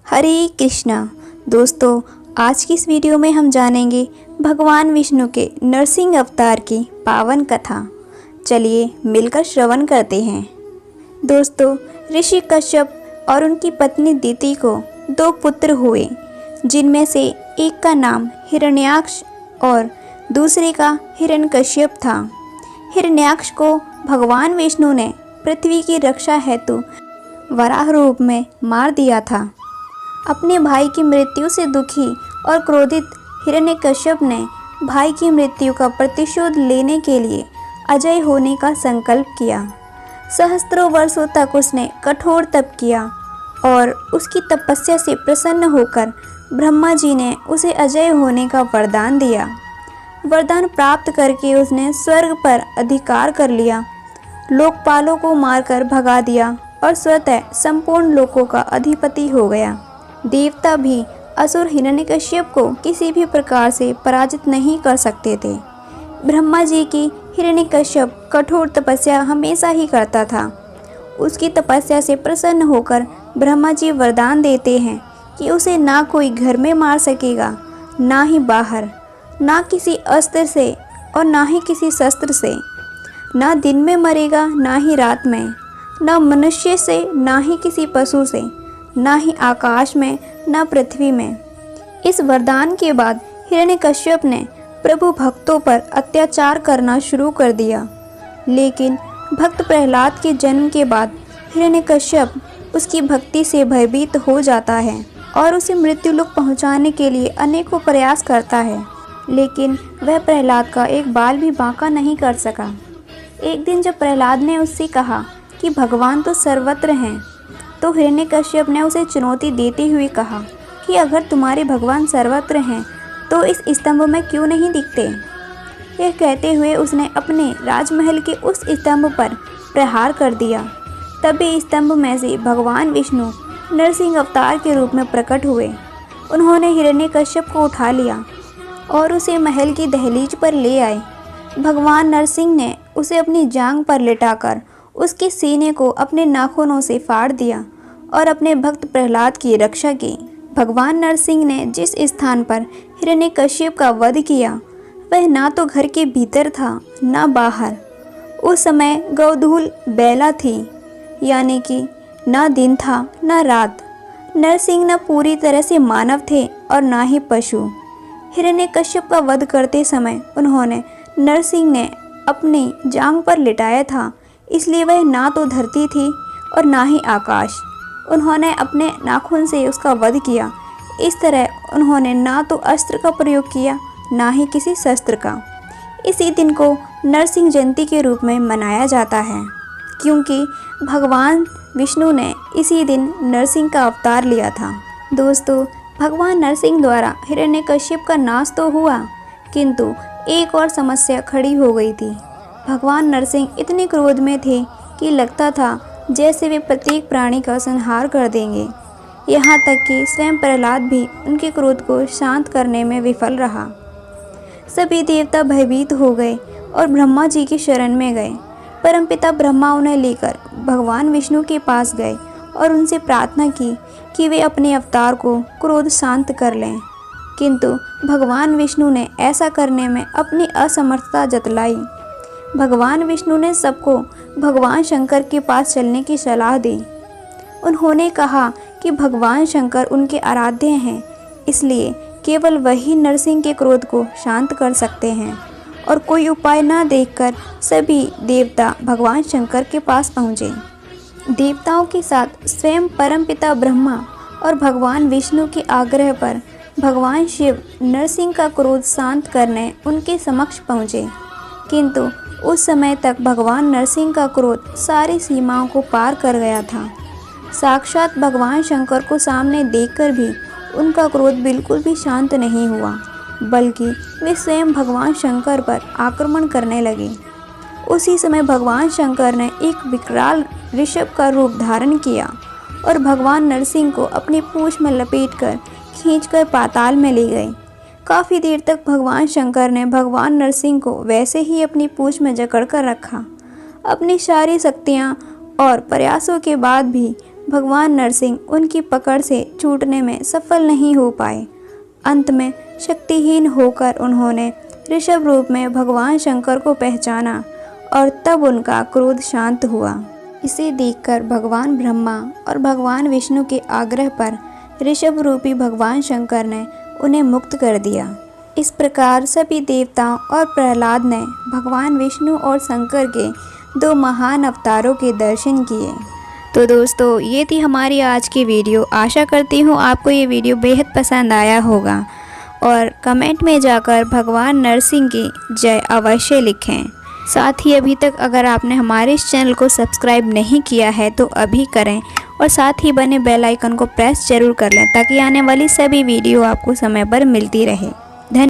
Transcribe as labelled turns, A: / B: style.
A: हरे कृष्णा। दोस्तों, आज की इस वीडियो में हम जानेंगे भगवान विष्णु के नरसिंह अवतार की पावन कथा। चलिए मिलकर श्रवण करते हैं। दोस्तों, ऋषि कश्यप और उनकी पत्नी दिति को 2 पुत्र हुए, जिनमें से एक का नाम हिरण्याक्ष और दूसरे का हिरण्यकश्यप था। हिरण्याक्ष को भगवान विष्णु ने पृथ्वी की रक्षा हेतु वराह रूप में मार दिया था। अपने भाई की मृत्यु से दुखी और क्रोधित हिरण्यकश्यप ने भाई की मृत्यु का प्रतिशोध लेने के लिए अजय होने का संकल्प किया। सहस्त्रों वर्षों तक उसने कठोर तप किया और उसकी तपस्या से प्रसन्न होकर ब्रह्मा जी ने उसे अजय होने का वरदान दिया। वरदान प्राप्त करके उसने स्वर्ग पर अधिकार कर लिया, लोकपालों को मारकर भगा दिया और स्वतः संपूर्ण लोकों का अधिपति हो गया। देवता भी असुर हिरण्यकश्यप को किसी भी प्रकार से पराजित नहीं कर सकते थे। ब्रह्मा जी की हिरण्यकश्यप कठोर तपस्या हमेशा ही करता था। उसकी तपस्या से प्रसन्न होकर ब्रह्मा जी वरदान देते हैं कि उसे ना कोई घर में मार सकेगा, ना ही बाहर, ना किसी अस्त्र से और ना ही किसी शस्त्र से, ना दिन में मरेगा ना ही रात में, ना मनुष्य से ना ही किसी पशु से, ना ही आकाश में ना पृथ्वी में। इस वरदान के बाद हिरण्यकश्यप ने प्रभु भक्तों पर अत्याचार करना शुरू कर दिया। लेकिन भक्त प्रहलाद के जन्म के बाद हिरण्यकश्यप उसकी भक्ति से भयभीत हो जाता है और उसे मृत्युलोक पहुंचाने के लिए अनेकों प्रयास करता है, लेकिन वह प्रहलाद का एक बाल भी बांका नहीं कर सका। एक दिन जब प्रहलाद ने उससे कहा कि भगवान तो सर्वत्र हैं, तो हिरण्यकश्यप ने उसे चुनौती देते हुए कहा कि अगर तुम्हारे भगवान सर्वत्र हैं तो इस स्तंभ में क्यों नहीं दिखते। यह कहते हुए उसने अपने राजमहल के उस स्तंभ पर प्रहार कर दिया। तभी स्तंभ में से भगवान विष्णु नरसिंह अवतार के रूप में प्रकट हुए। उन्होंने हिरण्यकश्यप को उठा लिया और उसे महल की दहलीज पर ले आए। भगवान नरसिंह ने उसे अपनी जांघ पर लिटाकर उसके सीने को अपने नाखूनों से फाड़ दिया और अपने भक्त प्रहलाद की रक्षा की। भगवान नरसिंह ने जिस स्थान पर हिरण्यकश्यप का वध किया वह ना तो घर के भीतर था ना बाहर। उस समय गोधूल बेला थी, यानी कि ना दिन था ना रात। नरसिंह न पूरी तरह से मानव थे और ना ही पशु। हिरण्यकश्यप का वध करते समय उन्होंने नरसिंह ने अपनी जांघ पर लिटाया था, इसलिए वह ना तो धरती थी और ना ही आकाश। उन्होंने अपने नाखून से उसका वध किया। इस तरह उन्होंने ना तो अस्त्र का प्रयोग किया ना ही किसी शस्त्र का। इसी दिन को नरसिंह जयंती के रूप में मनाया जाता है, क्योंकि भगवान विष्णु ने इसी दिन नरसिंह का अवतार लिया था। दोस्तों, भगवान नरसिंह द्वारा हिरण्यकश्यप का नाश तो हुआ, किंतु एक और समस्या खड़ी हो गई थी। भगवान नरसिंह इतने क्रोध में थे कि लगता था जैसे वे प्रत्येक प्राणी का संहार कर देंगे। यहाँ तक कि स्वयं प्रहलाद भी उनके क्रोध को शांत करने में विफल रहा। सभी देवता भयभीत हो गए और ब्रह्मा जी की शरण में गए। परमपिता ब्रह्मा उन्हें लेकर भगवान विष्णु के पास गए और उनसे प्रार्थना की कि वे अपने अवतार को क्रोध शांत कर लें, किंतु भगवान विष्णु ने ऐसा करने में अपनी असमर्थता जतलाई। भगवान विष्णु ने सबको भगवान शंकर के पास चलने की सलाह दी। उन्होंने कहा कि भगवान शंकर उनके आराध्य हैं, इसलिए केवल वही नरसिंह के क्रोध को शांत कर सकते हैं। और कोई उपाय न देखकर सभी देवता भगवान शंकर के पास पहुँचे। देवताओं के साथ स्वयं परमपिता ब्रह्मा और भगवान विष्णु के आग्रह पर भगवान शिव नरसिंह का क्रोध शांत करने उनके समक्ष पहुँचे, किंतु उस समय तक भगवान नरसिंह का क्रोध सारी सीमाओं को पार कर गया था। साक्षात भगवान शंकर को सामने देखकर भी उनका क्रोध बिल्कुल भी शांत नहीं हुआ, बल्कि वे स्वयं भगवान शंकर पर आक्रमण करने लगे। उसी समय भगवान शंकर ने एक विकराल ऋषभ का रूप धारण किया और भगवान नरसिंह को अपनी पूंछ में लपेटकर खींचकर पाताल में ले गए। काफ़ी देर तक भगवान शंकर ने भगवान नरसिंह को वैसे ही अपनी पूंछ में जकड़ कर रखा। अपनी सारी शक्तियाँ और प्रयासों के बाद भी भगवान नरसिंह उनकी पकड़ से छूटने में सफल नहीं हो पाए। अंत में शक्तिहीन होकर उन्होंने ऋषभ रूप में भगवान शंकर को पहचाना और तब उनका क्रोध शांत हुआ। इसे देखकर भगवान ब्रह्मा और भगवान विष्णु के आग्रह पर ऋषभ रूपी भगवान शंकर ने उन्हें मुक्त कर दिया। इस प्रकार सभी देवताओं और प्रहलाद ने भगवान विष्णु और शंकर के 2 महान अवतारों के दर्शन किए। तो दोस्तों, ये थी हमारी आज की वीडियो। आशा करती हूँ आपको ये वीडियो बेहद पसंद आया होगा और कमेंट में जाकर भगवान नरसिंह की जय अवश्य लिखें। साथ ही अभी तक अगर आपने हमारे इस चैनल को सब्सक्राइब नहीं किया है तो अभी करें और साथ ही बने बेल आइकन को प्रेस जरूर कर लें ताकि आने वाली सभी वीडियो आपको समय पर मिलती रहे।